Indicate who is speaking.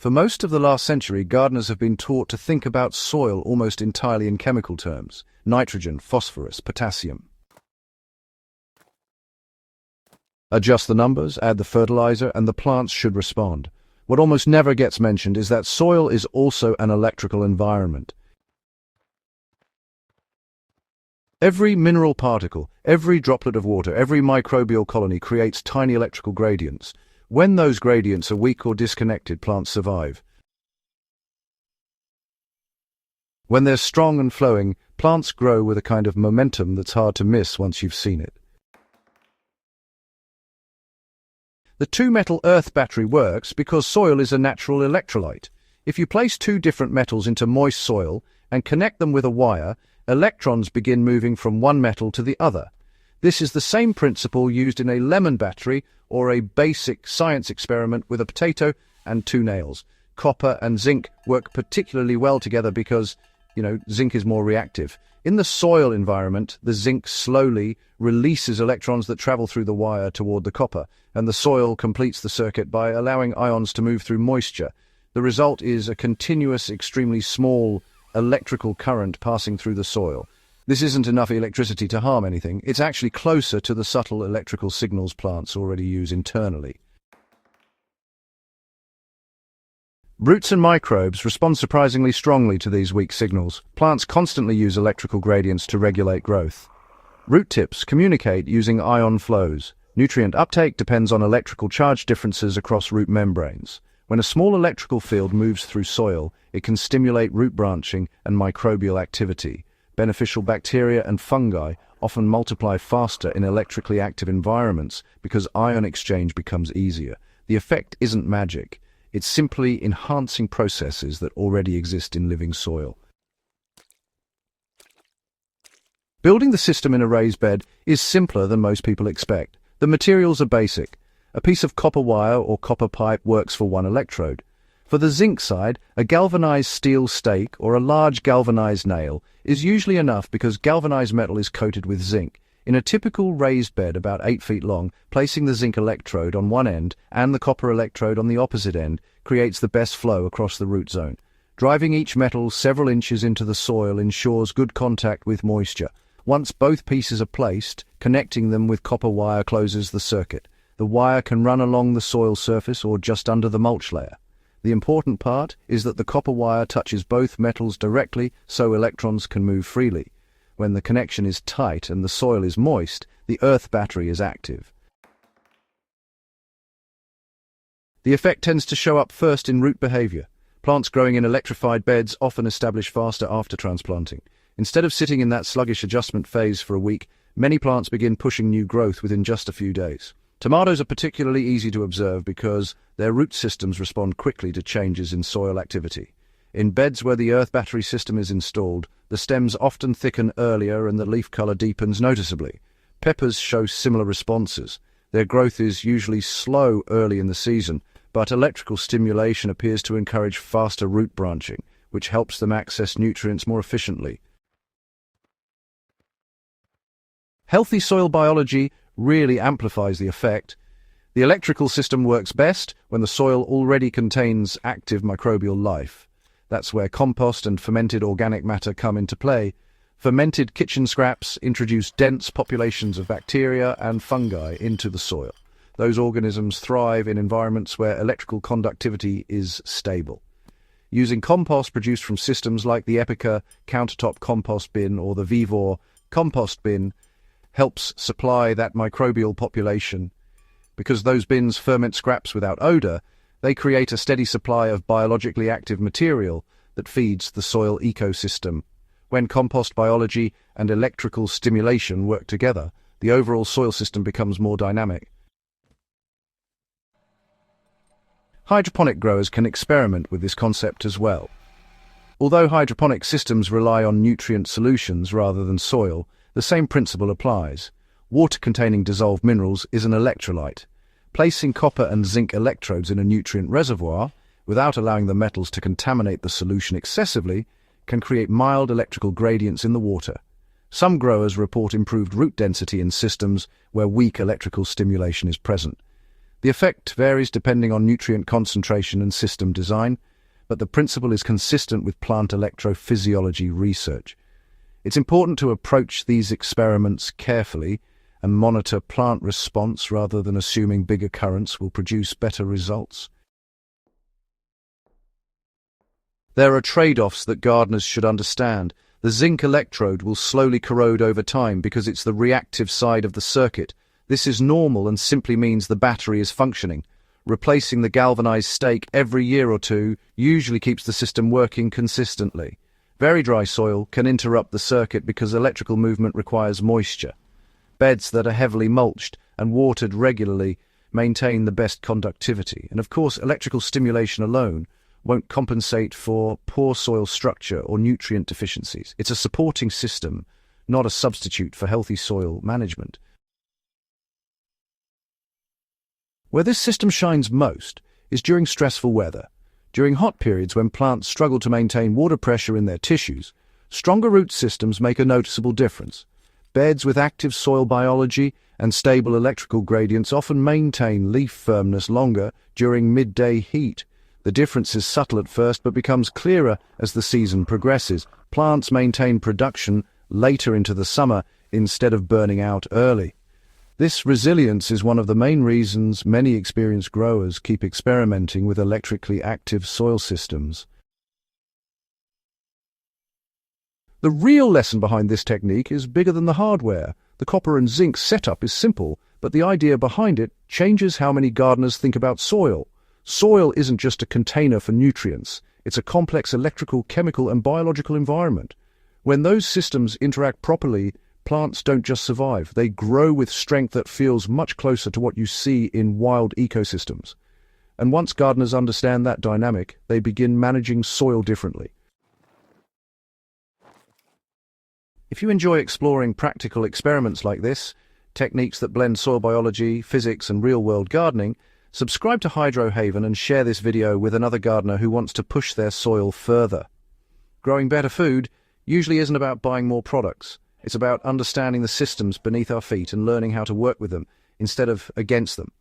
Speaker 1: For most of the last century, gardeners have been taught to think about soil almost entirely in chemical terms: nitrogen, phosphorus, potassium. Adjust the numbers, add the fertilizer, and the plants should respond. What almost never gets mentioned is that soil is also an electrical environment. Every mineral particle, every droplet of water, every microbial colony creates tiny electrical gradients. When those gradients are weak or disconnected, plants survive. When they're strong and flowing, plants grow with a kind of momentum that's hard to miss once you've seen it. The two-metal earth battery works because soil is a natural electrolyte. If you place two different metals into moist soil and connect them with a wire, electrons begin moving from one metal to the other. This is the same principle used in a lemon battery or a basic science experiment with a potato and two nails. Copper and zinc work particularly well together because, zinc is more reactive. In the soil environment, the zinc slowly releases electrons that travel through the wire toward the copper, and the soil completes the circuit by allowing ions to move through moisture. The result is a continuous, extremely small electrical current passing through the soil. This isn't enough electricity to harm anything. It's actually closer to the subtle electrical signals plants already use internally. Roots and microbes respond surprisingly strongly to these weak signals. Plants constantly use electrical gradients to regulate growth. Root tips communicate using ion flows. Nutrient uptake depends on electrical charge differences across root membranes. When a small electrical field moves through soil, it can stimulate root branching and microbial activity. Beneficial bacteria and fungi often multiply faster in electrically active environments because ion exchange becomes easier. The effect isn't magic. It's simply enhancing processes that already exist in living soil. Building the system in a raised bed is simpler than most people expect. The materials are basic. A piece of copper wire or copper pipe works for one electrode. For the zinc side, a galvanized steel stake or a large galvanized nail is usually enough because galvanized metal is coated with zinc. In a typical raised bed about 8 feet long, placing the zinc electrode on one end and the copper electrode on the opposite end creates the best flow across the root zone. Driving each metal several inches into the soil ensures good contact with moisture. Once both pieces are placed, connecting them with copper wire closes the circuit. The wire can run along the soil surface or just under the mulch layer. The important part is that the copper wire touches both metals directly so electrons can move freely. When the connection is tight and the soil is moist, the earth battery is active. The effect tends to show up first in root behavior. Plants growing in electrified beds often establish faster after transplanting. Instead of sitting in that sluggish adjustment phase for a week, many plants begin pushing new growth within just a few days. Tomatoes are particularly easy to observe because their root systems respond quickly to changes in soil activity. In beds where the earth battery system is installed, the stems often thicken earlier and the leaf color deepens noticeably. Peppers show similar responses. Their growth is usually slow early in the season, but electrical stimulation appears to encourage faster root branching, which helps them access nutrients more efficiently. Healthy soil biology really amplifies the effect. The electrical system works best when the soil already contains active microbial life. That's where compost and fermented organic matter come into play. Fermented kitchen scraps introduce dense populations of bacteria and fungi into the soil. Those organisms thrive in environments where electrical conductivity is stable. Using compost produced from systems like the Epica countertop compost bin or the Vivor compost bin helps supply that microbial population. Because those bins ferment scraps without odor, they create a steady supply of biologically active material that feeds the soil ecosystem. When compost biology and electrical stimulation work together, the overall soil system becomes more dynamic. Hydroponic growers can experiment with this concept as well. Although hydroponic systems rely on nutrient solutions rather than soil, the same principle applies. Water-containing dissolved minerals is an electrolyte. Placing copper and zinc electrodes in a nutrient reservoir, without allowing the metals to contaminate the solution excessively, can create mild electrical gradients in the water. Some growers report improved root density in systems where weak electrical stimulation is present. The effect varies depending on nutrient concentration and system design, but the principle is consistent with plant electrophysiology research. It's important to approach these experiments carefully and monitor plant response rather than assuming bigger currents will produce better results. There are trade-offs that gardeners should understand. The zinc electrode will slowly corrode over time because it's the reactive side of the circuit. This is normal and simply means the battery is functioning. Replacing the galvanized stake every year or two usually keeps the system working consistently. Very dry soil can interrupt the circuit because electrical movement requires moisture. Beds that are heavily mulched and watered regularly maintain the best conductivity. And of course, electrical stimulation alone won't compensate for poor soil structure or nutrient deficiencies. It's a supporting system, not a substitute for healthy soil management. Where this system shines most is during stressful weather. During hot periods when plants struggle to maintain water pressure in their tissues, stronger root systems make a noticeable difference. Beds with active soil biology and stable electrical gradients often maintain leaf firmness longer during midday heat. The difference is subtle at first but becomes clearer as the season progresses. Plants maintain production later into the summer instead of burning out early. This resilience is one of the main reasons many experienced growers keep experimenting with electrically active soil systems. The real lesson behind this technique is bigger than the hardware. The copper and zinc setup is simple, but the idea behind it changes how many gardeners think about soil. Soil isn't just a container for nutrients. It's a complex electrical, chemical, and biological environment. When those systems interact properly, plants don't just survive, they grow with strength that feels much closer to what you see in wild ecosystems. And once gardeners understand that dynamic, they begin managing soil differently. If you enjoy exploring practical experiments like this, techniques that blend soil biology, physics, and real-world gardening, subscribe to Hydro Haven and share this video with another gardener who wants to push their soil further. Growing better food usually isn't about buying more products. It's about understanding the systems beneath our feet and learning how to work with them instead of against them.